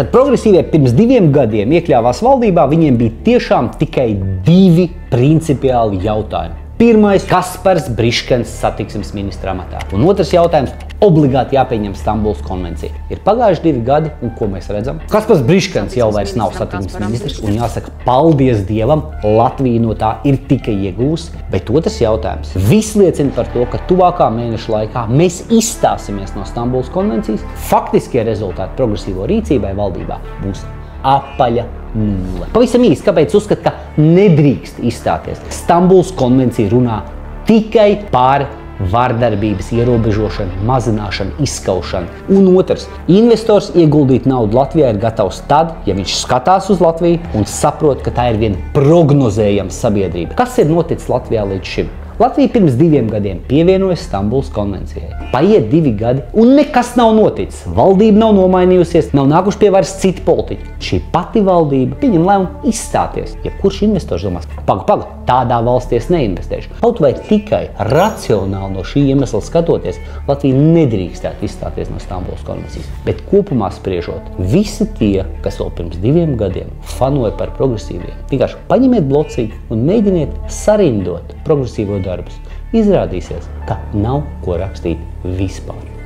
Kad progresīvie pirms 2 gadiem iekļāvās valdībā, viņiem bija tiešām tikai 2 principiāli jautājumi. Pirmais – Kaspars Briškens satiksmes ministra amatā. Un otrs jautājums – obligāti jāpieņem Stambulas konvencija. Ir pagājuši 2 gadi, un ko mēs redzam? Kaspars Briškens jau vairs nav satiksmes ministrs, un jāsaka, paldies Dievam, Latvija no tā ir tikai iegūsi. Bet otrs jautājums – viss liecina par to, ka tuvākā mēneša laikā mēs izstāsimies no Stambulas konvencijas. Faktiskie rezultāti progresīvo rīcībai valdībā būs apaļa nulle. Pavisam īsti, kāpēc uzskat, ka nedrīkst izstāties? Stambulas konvencija runā tikai par vardarbības ierobežošanu, mazināšanu, izskaušanu. Un otrs, investors ieguldīt naudu Latvijā ir gatavs tad, ja viņš skatās uz Latviju un saprot, ka tā ir viena prognozējama sabiedrība. Kas ir noticis Latvijā līdz šim? Latvija pirms 2 gadiem pievienojas Stambulas konvencijai. Paiet 2 gadi un nekas nav noticis. Valdība nav nomainījusies, nav nākuši pie varas citi politiķi. Šī pati valdība pieņem lēmumu izstāties. Ja kurš investors domās, paga, tādā valstī es neinvestēšu. Kaut vai tikai racionāli no šī iemesla skatoties, Latvija nedrīkstētu izstāties no Stambulas konvencijas. Bet kopumā spriežot, visi tie, kas vēl pirms 2 gadiem fanoja par progresīviem, vienkārši paņemiet blocīti un mēģiniet sarindot progresīvo darbus. Izrādīsies, ka nav ko rakstīt vispār.